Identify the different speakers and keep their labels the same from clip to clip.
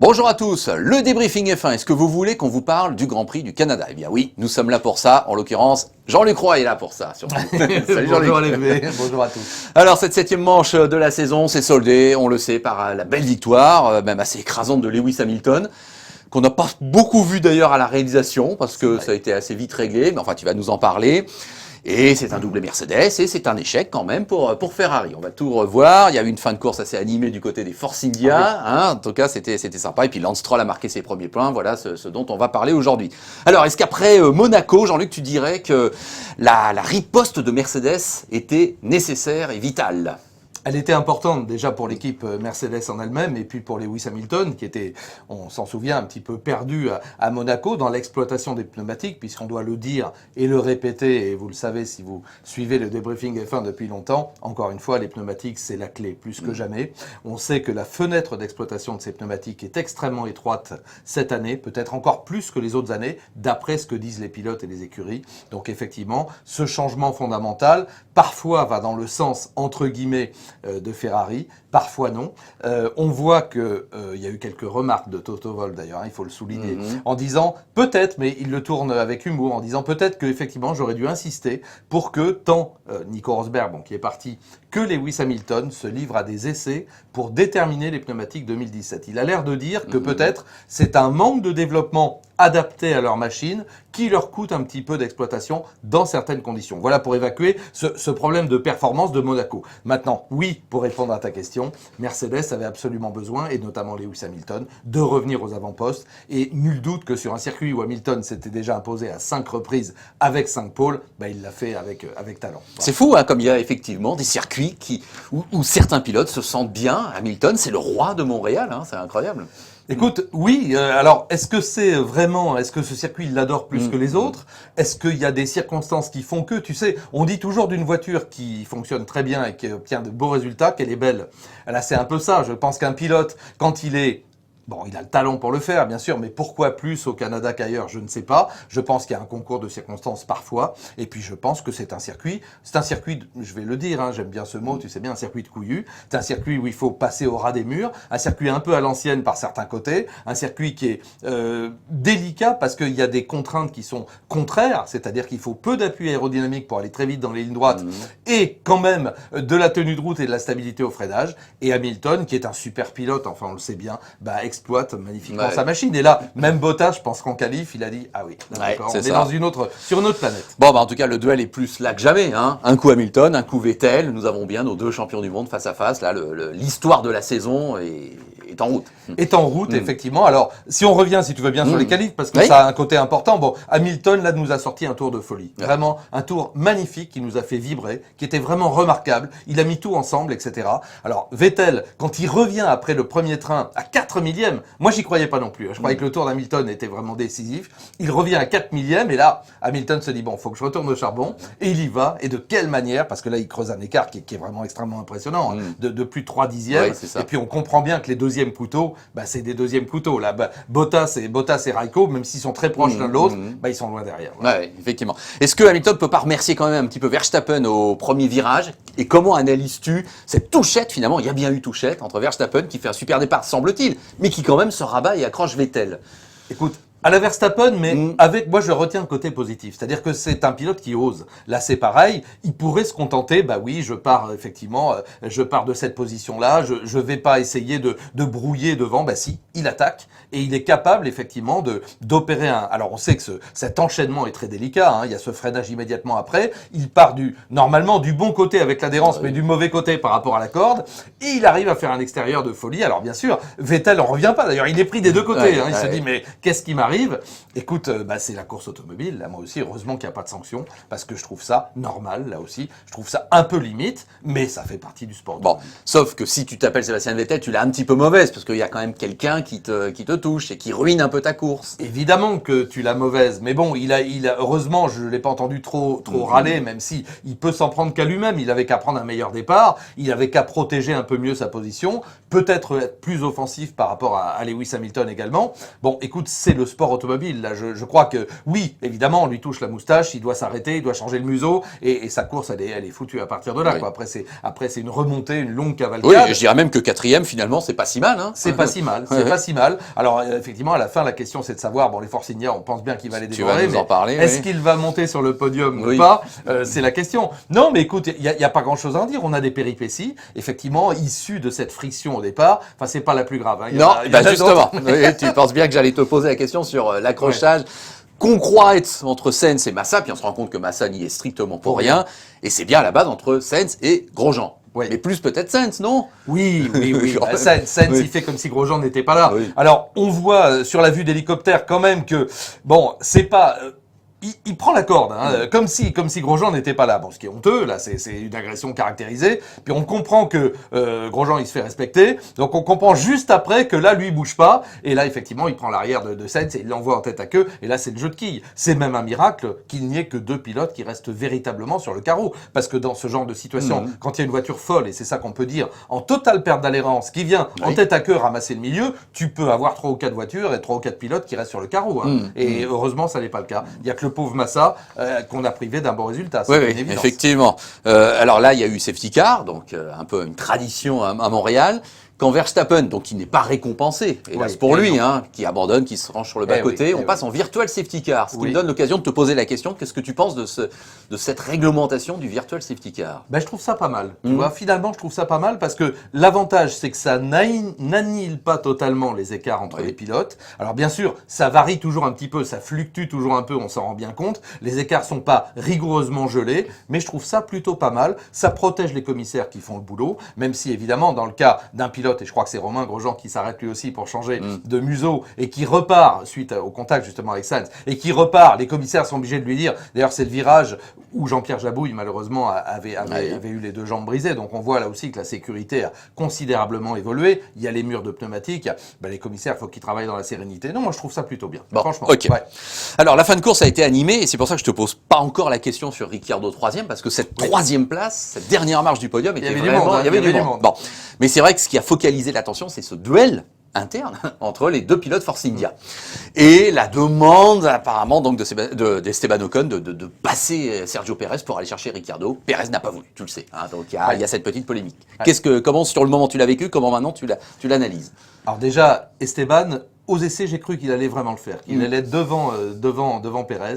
Speaker 1: Bonjour à tous, le débriefing F1, est-ce que vous voulez qu'on vous parle du Grand Prix du Canada? Eh bien oui, nous sommes là pour ça, en l'occurrence, Jean-Luc Roy est là pour ça. Surtout.
Speaker 2: Salut bonjour les bonjour à tous.
Speaker 1: Alors cette 7e manche de la saison s'est soldée, on le sait, par la belle victoire, même assez écrasante de Lewis Hamilton, qu'on n'a pas beaucoup vu d'ailleurs à la réalisation, parce que ça a été assez vite réglé, mais enfin tu vas nous en parler. Et c'est un doublé Mercedes, et c'est un échec quand même pour Ferrari. On va tout revoir. Il y a eu une fin de course assez animée du côté des Force India. Hein, en tout cas, c'était sympa. Et puis Lance Stroll a marqué ses premiers points. Voilà ce dont on va parler aujourd'hui. Alors, est-ce qu'après Monaco, Jean-Luc, tu dirais que la riposte de Mercedes était nécessaire et vitale?
Speaker 2: Elle était importante déjà pour l'équipe Mercedes en elle-même et puis pour Lewis Hamilton qui était, on s'en souvient, un petit peu perdu à Monaco dans l'exploitation des pneumatiques, puisqu'on doit le dire et le répéter, et vous le savez si vous suivez le débriefing F1 depuis longtemps, encore une fois, les pneumatiques c'est la clé plus que jamais. On sait que la fenêtre d'exploitation de ces pneumatiques est extrêmement étroite cette année, peut-être encore plus que les autres années, d'après ce que disent les pilotes et les écuries. Donc effectivement, ce changement fondamental, parfois va dans le sens, entre guillemets, de Ferrari, parfois non. On voit que il y a eu quelques remarques de Toto Wolff d'ailleurs, hein, il faut le souligner, en disant peut-être, mais il le tourne avec humour, en disant peut-être que effectivement j'aurais dû insister pour que tant Nico Rosberg, bon, qui est parti, que Lewis Hamilton se livre à des essais pour déterminer les pneumatiques 2017. Il a l'air de dire que peut-être c'est un manque de développement adapté à leur machine qui leur coûte un petit peu d'exploitation dans certaines conditions. Voilà pour évacuer ce problème de performance de Monaco. Maintenant, oui, pour répondre à ta question, Mercedes avait absolument besoin, et notamment Lewis Hamilton, de revenir aux avant-postes. Et nul doute que sur un circuit où Hamilton s'était déjà imposé à 5 reprises avec 5 pôles, il l'a fait avec talent. Voilà.
Speaker 1: C'est fou, hein, comme il y a effectivement des circuits où certains pilotes se sentent bien. Hamilton, c'est le roi de Montréal, hein, c'est incroyable.
Speaker 2: Écoute, oui, alors est-ce que ce circuit il l'adore plus que les autres? Est-ce qu'il y a des circonstances qui font que, tu sais, on dit toujours d'une voiture qui fonctionne très bien et qui obtient de beaux résultats qu'elle est belle. Là, c'est un peu ça. Je pense qu'un pilote, quand il est... Bon, il a le talent pour le faire, bien sûr, mais pourquoi plus au Canada qu'ailleurs, je ne sais pas. Je pense qu'il y a un concours de circonstances parfois. Et puis, je pense que c'est un circuit, je vais le dire, hein, j'aime bien ce mot, tu sais bien, un circuit de couillu. C'est un circuit où il faut passer au ras des murs, un circuit un peu à l'ancienne par certains côtés, un circuit qui est délicat parce qu'il y a des contraintes qui sont contraires, c'est-à-dire qu'il faut peu d'appui aérodynamique pour aller très vite dans les lignes droites et quand même de la tenue de route et de la stabilité au freinage. Et Hamilton, qui est un super pilote, enfin on le sait bien, exploite magnifiquement sa machine. Et là, même Bottas, je pense qu'en qualif, il a dit ah oui, d'accord, on est sur une autre planète.
Speaker 1: Bon, en tout cas, le duel est plus là que jamais. Hein. Un coup Hamilton, un coup Vettel. Nous avons bien nos deux champions du monde face à face. Là, l'histoire de la saison est en route.
Speaker 2: Est en route, effectivement. Alors, si on revient, si tu veux bien, sur les qualifs, parce que ça a un côté important. Bon, Hamilton, là, nous a sorti un tour de folie. Vraiment, un tour magnifique qui nous a fait vibrer, qui était vraiment remarquable. Il a mis tout ensemble, etc. Alors, Vettel, quand il revient après le premier train à 4 millièmes, moi, j'y croyais pas non plus. Je croyais que le tour d'Hamilton était vraiment décisif. Il revient à 4 millièmes, et là, Hamilton se dit, bon, faut que je retourne au charbon. Et il y va. Et de quelle manière? Parce que là, il creuse un écart qui est vraiment extrêmement impressionnant, de plus de 3 dixièmes. Et puis, on comprend bien que les deuxièmes couteaux, c'est des deuxièmes couteaux. Là, Bottas et Raikko, même s'ils sont très proches l'un de l'autre, ils sont loin derrière. Voilà.
Speaker 1: Ouais, effectivement. Est-ce que Hamilton peut pas remercier quand même un petit peu Verstappen au premier virage? Et comment analyses-tu cette touchette finalement? Il y a bien eu touchette entre Verstappen qui fait un super départ, semble-t-il, mais qui quand même se rabat et accroche Vettel.
Speaker 2: Écoute, à la Verstappen, mais moi je retiens le côté positif. C'est-à-dire que c'est un pilote qui ose. Là c'est pareil, il pourrait se contenter, oui, je pars de cette position-là, je vais pas essayer de brouiller devant, si, il attaque. Et il est capable effectivement d'opérer alors on sait que cet enchaînement est très délicat, hein, il y a ce freinage immédiatement après, il part normalement du bon côté avec l'adhérence, mais du mauvais côté par rapport à la corde, et il arrive à faire un extérieur de folie. Alors bien sûr, Vettel en revient pas, d'ailleurs il est pris des deux côtés, il se dit mais qu'est-ce qui m'arrive? Écoute, c'est la course automobile, là moi aussi, heureusement qu'il n'y a pas de sanction, parce que je trouve ça normal, là aussi, je trouve ça un peu limite, mais ça fait partie du sport.
Speaker 1: Bon, sauf que si tu t'appelles Sébastien Vettel, tu l'as un petit peu mauvaise, parce qu'il y a quand même quelqu'un qui te touche et qui ruine un peu ta course.
Speaker 2: Évidemment que tu l'as mauvaise, mais bon, il a heureusement, je l'ai pas entendu trop râler, même si il peut s'en prendre qu'à lui-même, il avait qu'à prendre un meilleur départ, il avait qu'à protéger un peu mieux sa position, peut-être être plus offensif par rapport à Lewis Hamilton également. Bon, écoute, c'est le sport. sport automobile. Là, je crois que oui, évidemment, on lui touche la moustache, il doit s'arrêter, il doit changer le museau, et sa course, elle est foutue à partir de là.
Speaker 1: Oui.
Speaker 2: Quoi. Après, c'est une remontée, une longue cavalcade.
Speaker 1: Oui, et je dirais même que 4e, finalement, c'est pas si mal. Hein.
Speaker 2: C'est pas si mal, c'est pas si mal. Alors effectivement, à la fin, la question c'est de savoir, bon, les Force India, on pense bien qu'il va les dévorer,
Speaker 1: Tu vas nous en parler.
Speaker 2: est-ce qu'il va monter sur le podium
Speaker 1: Oui.
Speaker 2: ou pas C'est la question. Non, mais écoute, il y a pas grand-chose à en dire. On a des péripéties, effectivement, issues de cette friction au départ. Enfin, c'est pas la plus grave. Hein.
Speaker 1: Non,
Speaker 2: Il y en a
Speaker 1: justement.
Speaker 2: d'autres.
Speaker 1: Oui, tu penses bien que j'allais te poser la question sur l'accrochage qu'on croit être entre Sainz et Massa, puis on se rend compte que Massa n'y est strictement pour rien. Et c'est bien à la base entre Sainz et Grosjean.
Speaker 2: Oui.
Speaker 1: Mais plus peut-être Sainz, non?
Speaker 2: Oui.
Speaker 1: Genre,
Speaker 2: Bah, Sainz,
Speaker 1: oui.
Speaker 2: il fait comme si Grosjean n'était pas là.
Speaker 1: Oui.
Speaker 2: Alors, on voit sur la vue d'hélicoptère quand même que, bon, c'est pas... Il prend la corde, hein, comme si Grosjean n'était pas là. Bon, ce qui est honteux, là, c'est une agression caractérisée. Puis on comprend que Grosjean, il se fait respecter. Donc on comprend juste après que là, lui, il bouge pas. Et là, effectivement, il prend l'arrière de Sainz et il l'envoie en tête à queue. Et là, c'est le jeu de quilles. C'est même un miracle qu'il n'y ait que 2 pilotes qui restent véritablement sur le carreau. Parce que dans ce genre de situation, quand il y a une voiture folle, et c'est ça qu'on peut dire, en totale perte d'adhérence, qui vient en tête à queue ramasser le milieu, tu peux avoir 3 ou 4 voitures et 3 ou 4 pilotes qui restent sur le carreau. Hein. Et heureusement, ça n'est pas le cas. Il y a que le pauvre Massa qu'on a privé d'un bon résultat.
Speaker 1: Oui,
Speaker 2: C'est une évidence.
Speaker 1: effectivement. Alors là, il y a eu safety car, donc un peu une tradition à Montréal. Quand Verstappen, donc qui n'est pas récompensé, hélas pour lui, hein, qui abandonne, qui se range sur le bas-côté, on passe en virtual safety car. Ce qui me donne l'occasion de te poser la question, qu'est-ce que tu penses de cette réglementation du virtual safety car?
Speaker 2: Ben, je trouve ça pas mal. Tu vois, finalement, je trouve ça pas mal parce que l'avantage, c'est que ça n'annihile pas totalement les écarts entre les pilotes. Alors, bien sûr, ça varie toujours un petit peu, ça fluctue toujours un peu, on s'en rend bien compte. Les écarts sont pas rigoureusement gelés, mais je trouve ça plutôt pas mal. Ça protège les commissaires qui font le boulot, même si, évidemment, dans le cas d'un pilote, et je crois que c'est Romain Grosjean qui s'arrête lui aussi pour changer de museau et qui repart suite au contact justement avec Sainz et qui repart, les commissaires sont obligés de lui dire, d'ailleurs c'est le virage où Jean-Pierre Jabouille malheureusement avait eu les 2 jambes brisées, donc on voit là aussi que la sécurité a considérablement évolué, il y a les murs de pneumatiques, ben, les commissaires il faut qu'ils travaillent dans la sérénité. Non, moi je trouve ça plutôt bien,
Speaker 1: Bon,
Speaker 2: franchement.
Speaker 1: ok.
Speaker 2: Ouais.
Speaker 1: Alors la fin de course a été animée et c'est pour ça que je te pose pas encore la question sur Ricciardo 3e parce que cette 3e place, cette dernière marche du podium était vraiment...
Speaker 2: Il y avait du monde.
Speaker 1: Bon. Mais c'est vrai que ce qui a focalisé l'attention, c'est ce duel interne entre les 2 pilotes Force India. Et la demande apparemment donc d'Esteban Ocon de passer Sergio Pérez pour aller chercher Ricciardo. Pérez n'a pas voulu, tu le sais. Hein, donc il y a cette petite polémique. Comment sur le moment tu l'as vécu, comment maintenant tu l'analyses?
Speaker 2: Alors déjà, Esteban, aux essais, j'ai cru qu'il allait vraiment le faire, qu'il allait être devant Pérez.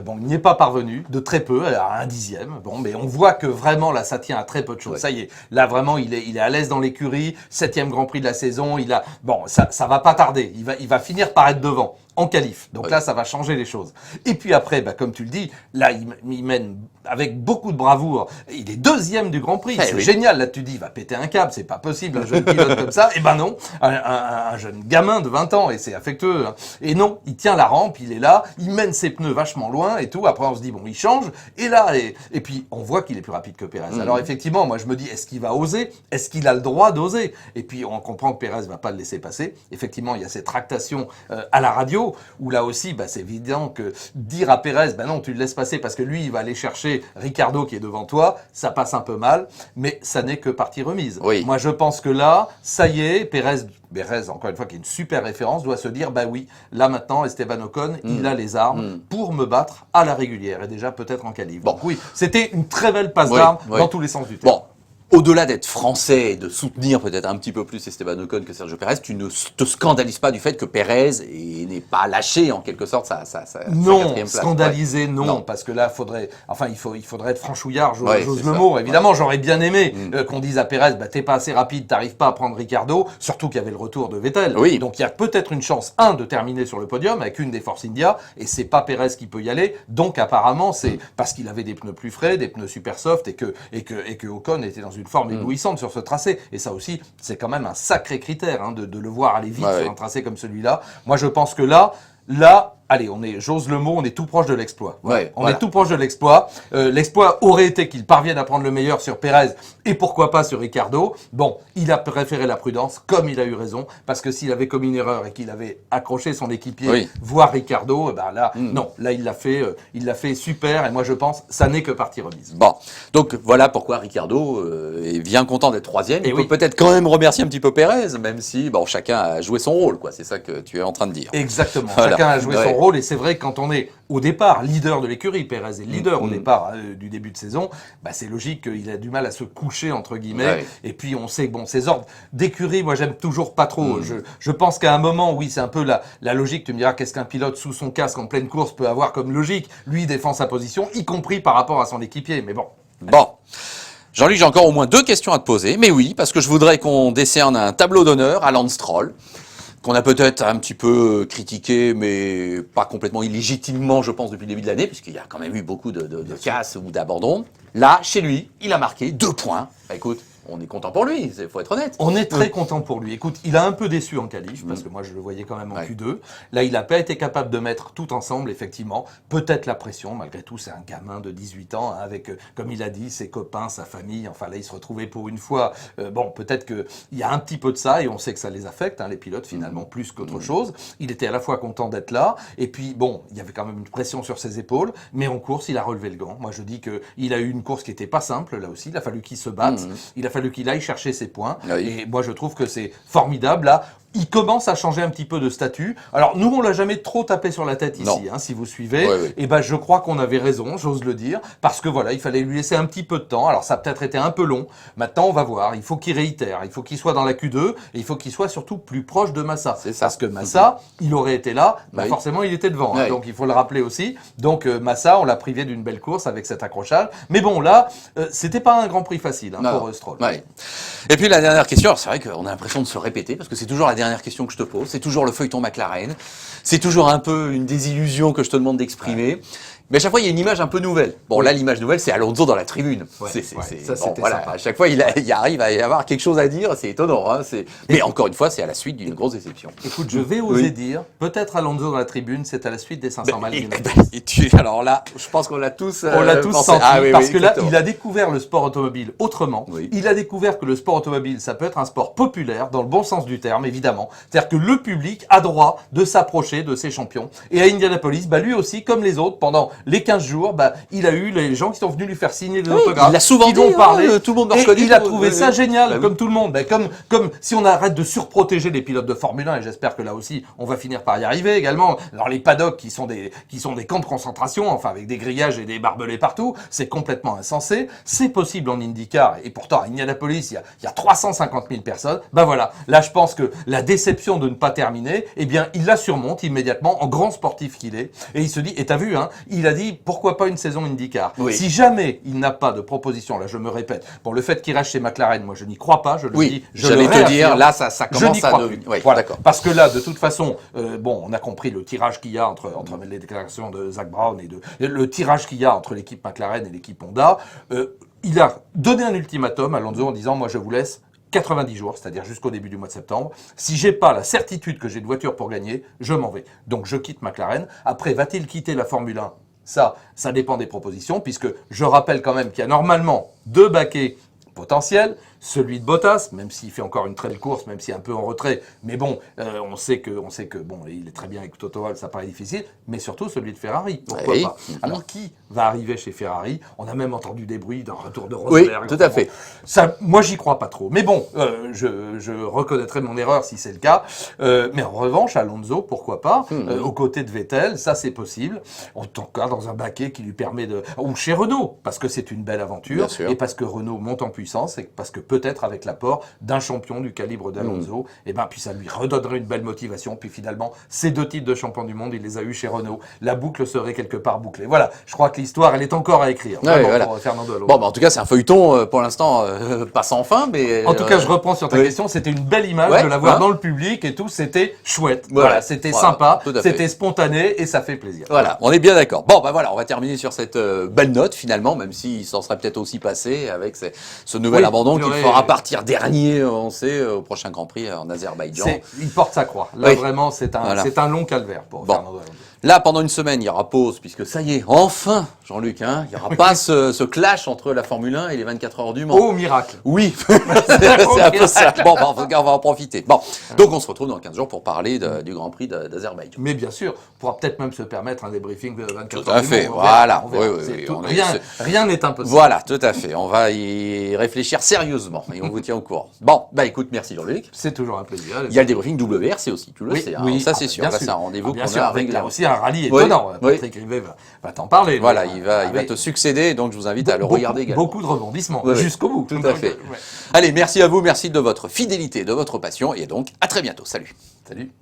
Speaker 2: Bon, il n'y est pas parvenu, de très peu, à 1/10. Bon, mais on voit que vraiment, là, ça tient à très peu de choses. Ouais. Ça y est, là, vraiment, il est à l'aise dans l'écurie, 7e Grand Prix de la saison, bon, ça va pas tarder. Il va finir par être devant, en qualif. Donc là, ça va changer les choses. Et puis après, bah, comme tu le dis, là, il mène avec beaucoup de bravoure. Il est 2e du Grand Prix. C'est génial. Là, tu dis, il va péter un câble. C'est pas possible, un jeune pilote comme ça. Et ben non, un jeune gamin de 20 ans, et c'est affectueux. Hein. Et non, il tient la rampe, il est là, il mène ses pneus vachement loin et tout. Après, on se dit, bon, il change. Et là, et puis, on voit qu'il est plus rapide que Pérez. Alors, effectivement, moi, je me dis, est-ce qu'il va oser? Est-ce qu'il a le droit d'oser? Et puis, on comprend que Pérez va pas le laisser passer. Effectivement, il y a cette tractation à la radio, où là aussi, bah, c'est évident que dire à Pérez, bah non, tu le laisses passer parce que lui, il va aller chercher Ricciardo qui est devant toi, ça passe un peu mal, mais ça n'est que partie remise.
Speaker 1: Oui.
Speaker 2: Moi, je pense que là, ça y est, Pérez, encore une fois, qui est une super référence, doit se dire, bah oui, là maintenant, Esteban Ocon, il a les armes pour me battre à la régulière, et déjà peut-être en qualif. Bon, oui, c'était une très belle passe d'armes dans tous les sens du terme.
Speaker 1: Bon. Au-delà d'être français et de soutenir peut-être un petit peu plus Esteban Ocon que Sergio Pérez, tu ne te scandalises pas du fait que Pérez n'ait pas lâché en quelque sorte sa
Speaker 2: non,
Speaker 1: 4e place.
Speaker 2: scandalisé, non, parce que là, il faudrait être franchouillard, j'ose le mot. Évidemment, j'aurais bien aimé qu'on dise à Pérez, bah, t'es pas assez rapide, t'arrives pas à prendre Ricciardo, surtout qu'il y avait le retour de Vettel.
Speaker 1: Oui.
Speaker 2: Donc il y a peut-être une chance, de terminer sur le podium avec une des Force India, et c'est pas Pérez qui peut y aller. Donc apparemment, c'est parce qu'il avait des pneus plus frais, des pneus super soft, et que Ocon était dans une forme éblouissante sur ce tracé. Et ça aussi, c'est quand même un sacré critère, de le voir aller vite sur un tracé comme celui-là. Moi, je pense que là, allez, j'ose le mot, on est tout proche de l'exploit.
Speaker 1: Ouais,
Speaker 2: on est tout proche de l'exploit. L'exploit aurait été qu'il parvienne à prendre le meilleur sur Pérez et pourquoi pas sur Ricciardo. Bon, il a préféré la prudence, comme il a eu raison, parce que s'il avait commis une erreur et qu'il avait accroché son équipier, voire Ricciardo, ben là, non, là il l'a fait super. Et moi je pense, ça n'est que partie remise.
Speaker 1: Bon, donc voilà pourquoi Ricciardo est bien content d'être troisième. Il peut peut-être quand même remercier un petit peu Pérez, même si bon, chacun a joué son rôle, quoi. C'est ça que tu es en train de dire.
Speaker 2: Exactement. Voilà. Chacun a joué son rôle et c'est vrai que quand on est au départ leader de l'écurie, Pérez est leader au départ du début de saison, bah, c'est logique qu'il a du mal à se coucher entre guillemets. Et puis on sait que bon, ces ordres d'écurie, moi j'aime toujours pas trop. Je pense qu'à un moment, oui, c'est un peu la logique. Tu me diras qu'est-ce qu'un pilote sous son casque en pleine course peut avoir comme logique. Lui il défend sa position, y compris par rapport à son équipier. Mais bon.
Speaker 1: Bon. Jean-Luc, j'ai encore au moins 2 questions à te poser, mais oui, parce que je voudrais qu'on décerne un tableau d'honneur à Lance Stroll, qu'on a peut-être un petit peu critiqué, mais pas complètement illégitimement, je pense, depuis le début de l'année, puisqu'il y a quand même eu beaucoup de casses ou d'abandons. Là, chez lui, il a marqué 2 points. Bah, écoute, on est content pour lui, il faut être honnête.
Speaker 2: On est très content pour lui. Écoute, il a un peu déçu en qualif, parce que moi je le voyais quand même en Q2. Là, il n'a pas été capable de mettre tout ensemble, effectivement. Peut-être la pression, malgré tout, c'est un gamin de 18 ans, hein, avec, comme il a dit, ses copains, sa famille. Enfin là, il se retrouvait pour une fois. Bon, peut-être qu'il y a un petit peu de ça, et on sait que ça les affecte, hein, les pilotes, finalement, plus qu'autre chose. Il était à la fois content d'être là, et puis bon, il y avait quand même une pression sur ses épaules, mais en course, il a relevé le gant. Moi, je dis qu'il a eu une course qui n'était pas simple, là aussi. Il a fallu qu'il se batte. Il a fallu qu'il aille chercher ses points. Et moi, je trouve que c'est formidable. Là, il commence à changer un petit peu de statut. Alors, nous, on l'a jamais trop tapé sur la tête ici, hein, si vous suivez. Et ben, je crois qu'on avait raison, j'ose le dire, parce que voilà, il fallait lui laisser un petit peu de temps. Alors, ça a peut-être été un peu long. Maintenant, on va voir. Il faut qu'il réitère. Il faut qu'il soit dans la Q2 et il faut qu'il soit surtout plus proche de Massa. C'est ça. Parce que Massa, il aurait été là, bah, forcément, il était devant. Hein, donc, il faut le rappeler aussi. Donc, Massa, on l'a privé d'une belle course avec cet accrochage. Mais bon, là, c'était pas un grand prix facile hein, pour Stroll.
Speaker 1: Et puis, la dernière question, c'est vrai qu'on a l'impression de se répéter parce que c'est toujours la dernière question que je te pose, c'est toujours le feuilleton McLaren, c'est toujours un peu une désillusion que je te demande d'exprimer. Mais à chaque fois, il y a une image un peu nouvelle. Bon, là, l'image nouvelle, c'est Alonso dans la tribune. Voilà. À chaque fois, il arrive à y avoir quelque chose à dire. C'est étonnant. Hein, mais encore une fois, c'est à la suite d'une grosse déception.
Speaker 2: Écoute, je vais oser dire, peut-être Alonso dans la tribune, c'est à la suite des 500 miles.
Speaker 1: Alors là, je pense qu'on l'a tous
Speaker 2: senti. Parce que là, il a découvert le sport automobile autrement. Il a découvert que le sport automobile, ça peut être un sport populaire, dans le bon sens du terme, évidemment. C'est-à-dire que le public a droit de s'approcher de ses champions. Et à Indianapolis, bah, lui aussi, comme les autres, pendant les 15 jours, bah, il a eu les gens qui sont venus lui faire signer des autographes.
Speaker 1: Il a souvent dit, tout le monde me reconnaît.
Speaker 2: Il a trouvé ça génial, comme tout le monde. Bah, comme si on arrête de surprotéger les pilotes de Formule 1, et j'espère que là aussi, on va finir par y arriver également. Alors, les paddocks qui sont des camps de concentration, enfin, avec des grillages et des barbelés partout, c'est complètement insensé. C'est possible en IndyCar, et pourtant, à Indianapolis, il y a 350 000 personnes. Bah voilà. Là, je pense que la déception de ne pas terminer, eh bien, il la surmonte immédiatement, en grand sportif qu'il est. Et il se dit, et t'as vu, hein, il a dit, pourquoi pas une saison IndyCar? Si jamais il n'a pas de proposition, là je me répète, bon le fait qu'il reste chez McLaren, moi je n'y crois pas, je le dis,
Speaker 1: j'allais te dire, là ça commence à devenir.
Speaker 2: Voilà, parce que là de toute façon, bon on a compris le tirage qu'il y a entre les déclarations de Zak Brown et le tirage qu'il y a entre l'équipe McLaren et l'équipe Honda. Il a donné un ultimatum à Alonso en disant, moi je vous laisse 90 jours, c'est-à-dire jusqu'au début du mois de septembre. Si j'ai pas la certitude que j'ai une voiture pour gagner, je m'en vais. Donc je quitte McLaren. Après, va-t-il quitter la Formule 1? Ça dépend des propositions, puisque je rappelle quand même qu'il y a normalement 2 baquets potentiels. Celui de Bottas, même s'il fait encore une très belle course, même s'il est un peu en retrait, mais bon, on sait que bon, il est très bien avec Toto Wolff, ça paraît difficile, mais surtout celui de Ferrari, pourquoi pas. Alors qui va arriver chez Ferrari? On a même entendu des bruits d'un retour de Rosberg.
Speaker 1: Oui, tout à fait.
Speaker 2: Ça, moi, j'y crois pas trop. Mais bon, je reconnaîtrai mon erreur si c'est le cas. Mais en revanche, Alonso, pourquoi pas, aux côtés de Vettel, ça c'est possible. En tout cas, dans un baquet qui lui permet de... Ou chez Renault, parce que c'est une belle aventure, et parce que Renault monte en puissance, et parce que peut-être avec l'apport d'un champion du calibre d'Alonso, et ben puis ça lui redonnerait une belle motivation. Puis finalement, ces 2 titres de champion du monde, il les a eus chez Renault. La boucle serait quelque part bouclée. Voilà, je crois que l'histoire, elle est encore à écrire. Pour Fernando Alonso.
Speaker 1: Bon, bah, en tout cas, c'est un feuilleton pour l'instant pas sans fin, mais
Speaker 2: en tout cas, je reprends sur ta question. C'était une belle image de la voir dans le public et tout. C'était chouette. Voilà, c'était sympa, c'était spontané et ça fait plaisir.
Speaker 1: Voilà, on est bien d'accord. Bon, bah voilà, on va terminer sur cette belle note finalement, même s'il s'en serait peut-être aussi passé avec ce nouvel abandon qui fera partir dernier, on sait, au prochain Grand Prix en Azerbaïdjan.
Speaker 2: Il porte sa croix. Là,
Speaker 1: Oui.
Speaker 2: vraiment, c'est un long calvaire pour
Speaker 1: Bon.
Speaker 2: Fernando Alonso.
Speaker 1: Là, pendant une semaine, il y aura pause, puisque ça y est, enfin, Jean-Luc, hein, il n'y aura pas ce clash entre la Formule 1 et les 24 heures du Mans.
Speaker 2: Oh, miracle.
Speaker 1: Oui, c'est un peu ça. Bon, bah, en tout cas, on va en profiter. Bon, donc on se retrouve dans 15 jours pour parler du Grand Prix d'Azerbaïdjan.
Speaker 2: Mais bien sûr, on pourra peut-être même se permettre un débriefing de 24
Speaker 1: Tout
Speaker 2: heures
Speaker 1: à
Speaker 2: du
Speaker 1: fait,
Speaker 2: Mans. On verra,
Speaker 1: voilà.
Speaker 2: on verra.
Speaker 1: Oui,
Speaker 2: C'est
Speaker 1: oui,
Speaker 2: tout.
Speaker 1: on est-
Speaker 2: Rien n'est impossible.
Speaker 1: Voilà, tout à fait. On va y réfléchir sérieusement et on vous tient au courant. Bon, bah écoute, merci Jean-Luc.
Speaker 2: C'est toujours un plaisir.
Speaker 1: Il y a le débriefing WRC aussi, tu le
Speaker 2: Oui,
Speaker 1: sais. Hein.
Speaker 2: oui,
Speaker 1: Ça, c'est sûr.
Speaker 2: bien
Speaker 1: Là,
Speaker 2: sûr.
Speaker 1: c'est un rendez-vous
Speaker 2: Bien
Speaker 1: qu'on
Speaker 2: sûr,
Speaker 1: a
Speaker 2: avec là
Speaker 1: régulièrement.
Speaker 2: aussi un rallye
Speaker 1: Oui,
Speaker 2: étonnant.
Speaker 1: oui.
Speaker 2: Patrick Rivet va t'en parler.
Speaker 1: Voilà,
Speaker 2: lui.
Speaker 1: il va te succéder, donc je vous invite à le regarder également.
Speaker 2: Beaucoup de rebondissements,
Speaker 1: Oui, oui.
Speaker 2: jusqu'au bout.
Speaker 1: Tout à fait. Allez, merci à vous, merci de votre fidélité, de votre passion, et donc à très bientôt. Salut.
Speaker 2: Salut.